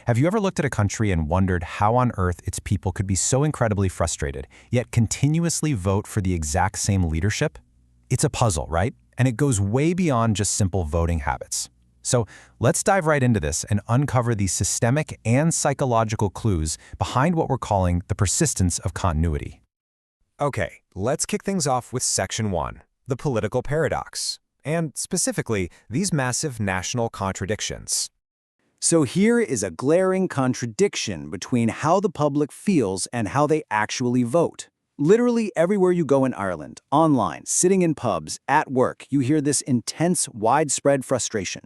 Have you ever looked at a country and wondered how on earth its people could be so incredibly frustrated, yet continuously vote for the exact same leadership? It's a puzzle, right? And it goes way beyond just simple voting habits. So let's dive right into this and uncover the systemic and psychological clues behind what we're calling the persistence of continuity. Okay, let's kick things off with Section 1, the political paradox, and specifically, these massive national contradictions. So here is a glaring contradiction between how the public feels and how they actually vote. Literally everywhere you go in Ireland, online, sitting in pubs, at work, you hear this intense, widespread frustration.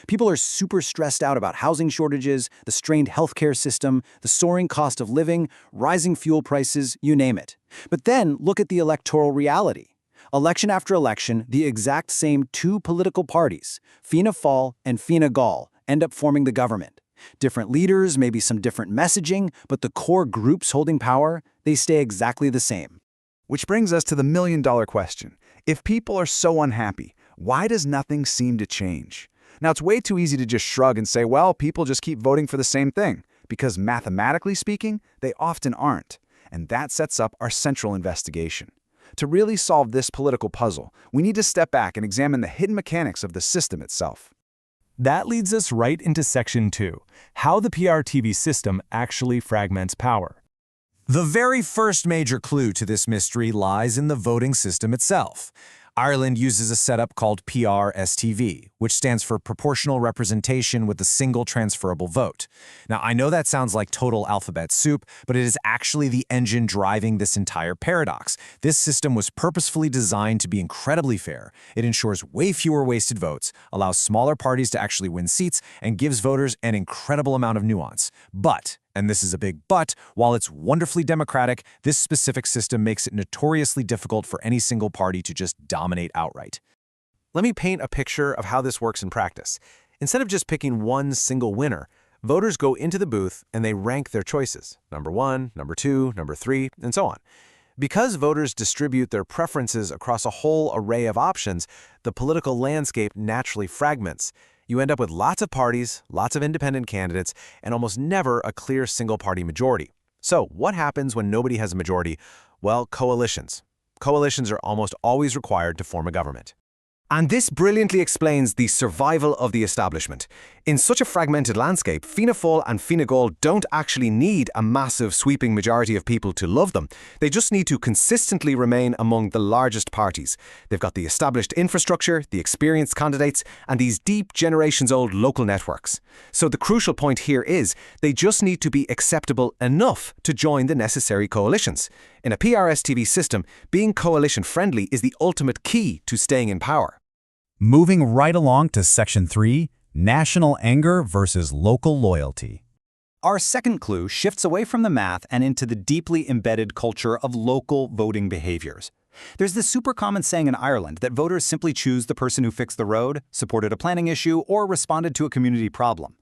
People are super stressed out about housing shortages, the strained healthcare system, the soaring cost of living, rising fuel prices, you name it. But then look at the electoral reality. Election after election, the exact same two political parties, Fianna Fáil and Fine Gael, end up forming the government. Different leaders, maybe some different messaging, but the core groups holding power, they stay exactly the same. Which brings us to the million-dollar question. If people are so unhappy, why does nothing seem to change? Now, it's way too easy to just shrug and say, well, people just keep voting for the same thing, because mathematically speaking, they often aren't. And that sets up our central investigation. To really solve this political puzzle, we need to step back and examine the hidden mechanics of the system itself. That leads us right into Section 2, how the PR-TV system actually fragments power. The very first major clue to this mystery lies in the voting system itself. Ireland uses a setup called PR-STV, which stands for Proportional Representation with a Single Transferable Vote. Now, I know that sounds like total alphabet soup, but it is actually the engine driving this entire paradox. This system was purposefully designed to be incredibly fair. It ensures way fewer wasted votes, allows smaller parties to actually win seats, and gives voters an incredible amount of nuance. But, and this is a big but, while it's wonderfully democratic, this specific system makes it notoriously difficult for any single party to just dominate outright. Let me paint a picture of how this works in practice. Instead of just picking one single winner, voters go into the booth and they rank their choices, number 1, number 2, number 3, and so on. Because voters distribute their preferences across a whole array of options, the political landscape naturally fragments. You end up with lots of parties, lots of independent candidates, and almost never a clear single-party majority. So what happens when nobody has a majority? Well, coalitions. Coalitions are almost always required to form a government. And this brilliantly explains the survival of the establishment. In such a fragmented landscape, Fianna Fáil and Fine Gael don't actually need a massive sweeping majority of people to love them. They just need to consistently remain among the largest parties. They've got the established infrastructure, the experienced candidates, and these deep generations-old local networks. So the crucial point here is they just need to be acceptable enough to join the necessary coalitions. In a PR-STV system, being coalition-friendly is the ultimate key to staying in power. Moving right along to Section 3, national anger versus local loyalty. Our second clue shifts away from the math and into the deeply embedded culture of local voting behaviors. There's this super common saying in Ireland that voters simply choose the person who fixed the road, supported a planning issue, or responded to a community problem.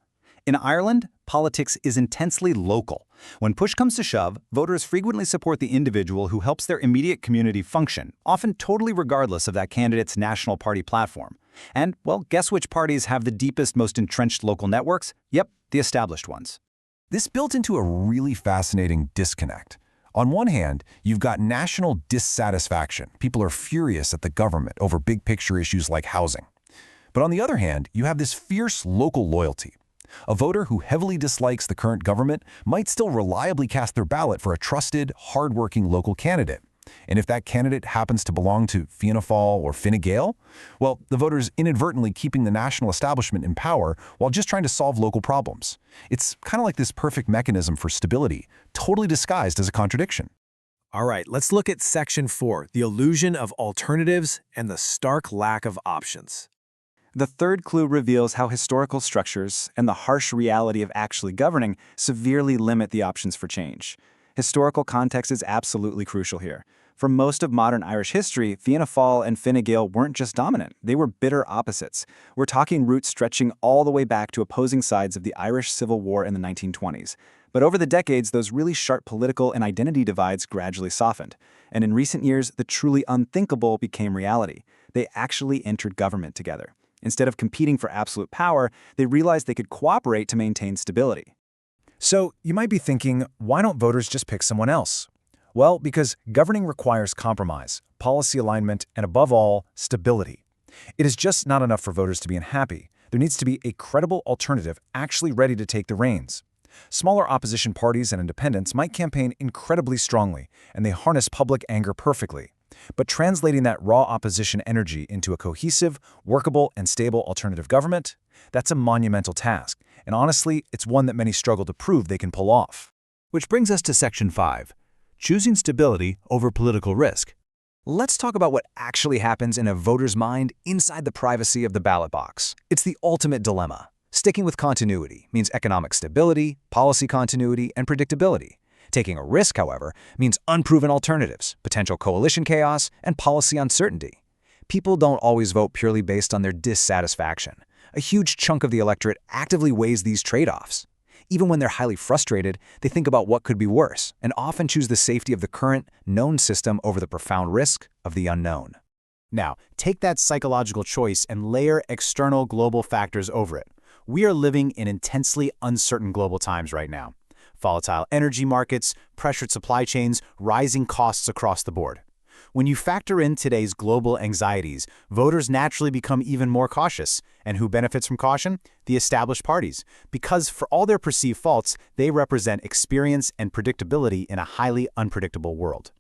In Ireland, politics is intensely local. When push comes to shove, voters frequently support the individual who helps their immediate community function, often totally regardless of that candidate's national party platform. And, well, guess which parties have the deepest, most entrenched local networks? Yep, the established ones. This built into a really fascinating disconnect. On one hand, you've got national dissatisfaction. People are furious at the government over big picture issues like housing. But on the other hand, you have this fierce local loyalty. A voter who heavily dislikes the current government might still reliably cast their ballot for a trusted, hard-working local candidate. And if that candidate happens to belong to Fianna Fáil or Fine Gael, well, the voter's inadvertently keeping the national establishment in power while just trying to solve local problems. It's kind of like this perfect mechanism for stability, totally disguised as a contradiction. All right, let's look at Section 4, the illusion of alternatives and the stark lack of options. The third clue reveals how historical structures and the harsh reality of actually governing severely limit the options for change. Historical context is absolutely crucial here. For most of modern Irish history, Fianna Fáil and Fine Gael weren't just dominant, they were bitter opposites. We're talking roots stretching all the way back to opposing sides of the Irish Civil War in the 1920s. But over the decades, those really sharp political and identity divides gradually softened. And in recent years, the truly unthinkable became reality. They actually entered government together. Instead of competing for absolute power, they realized they could cooperate to maintain stability. So you might be thinking, why don't voters just pick someone else? Well, because governing requires compromise, policy alignment, and above all, stability. It is just not enough for voters to be unhappy. There needs to be a credible alternative actually ready to take the reins. Smaller opposition parties and independents might campaign incredibly strongly, and they harness public anger perfectly. But translating that raw opposition energy into a cohesive, workable, and stable alternative government, that's a monumental task, and honestly, it's one that many struggle to prove they can pull off. Which brings us to Section 5, choosing stability over political risk. Let's talk about what actually happens in a voter's mind inside the privacy of the ballot box. It's the ultimate dilemma. Sticking with continuity means economic stability, policy continuity, and predictability. Taking a risk, however, means unproven alternatives, potential coalition chaos, and policy uncertainty. People don't always vote purely based on their dissatisfaction. A huge chunk of the electorate actively weighs these trade-offs. Even when they're highly frustrated, they think about what could be worse, and often choose the safety of the current, known system over the profound risk of the unknown. Now, take that psychological choice and layer external global factors over it. We are living in intensely uncertain global times right now. Volatile energy markets, pressured supply chains, rising costs across the board. When you factor in today's global anxieties, voters naturally become even more cautious. And who benefits from caution? The established parties. Because for all their perceived faults, they represent experience and predictability in a highly unpredictable world.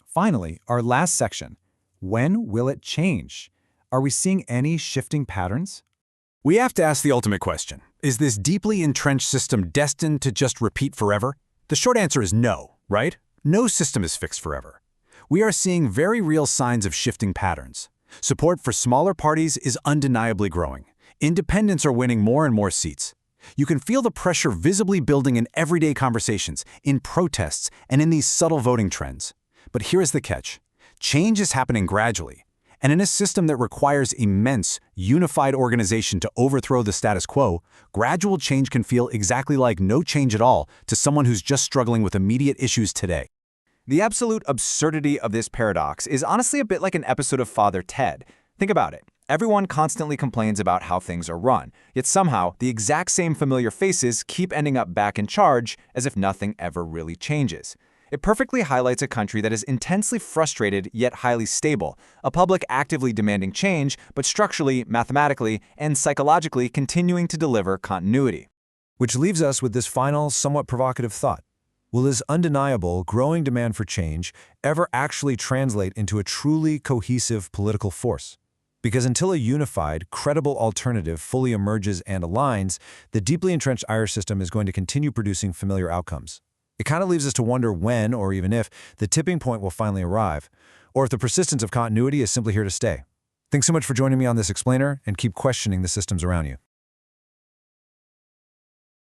Finally, our last section. When will it change? Are we seeing any shifting patterns? We have to ask the ultimate question. Is this deeply entrenched system destined to just repeat forever? The short answer is no, right? No system is fixed forever. We are seeing very real signs of shifting patterns. Support for smaller parties is undeniably growing. Independents are winning more and more seats. You can feel the pressure visibly building in everyday conversations, in protests, and in these subtle voting trends. But here is the catch. Change is happening gradually. And in a system that requires immense, unified organization to overthrow the status quo, gradual change can feel exactly like no change at all to someone who's just struggling with immediate issues today. The absolute absurdity of this paradox is honestly a bit like an episode of Father Ted. Think about it. Everyone constantly complains about how things are run, yet somehow the exact same familiar faces keep ending up back in charge as if nothing ever really changes. It perfectly highlights a country that is intensely frustrated yet highly stable, a public actively demanding change, but structurally, mathematically, and psychologically continuing to deliver continuity. Which leaves us with this final, somewhat provocative thought. Will this undeniable, growing demand for change ever actually translate into a truly cohesive political force? Because until a unified, credible alternative fully emerges and aligns, the deeply entrenched Irish system is going to continue producing familiar outcomes. It kind of leaves us to wonder when, or even if, the tipping point will finally arrive, or if the persistence of continuity is simply here to stay. Thanks so much for joining me on this explainer, and keep questioning the systems around you.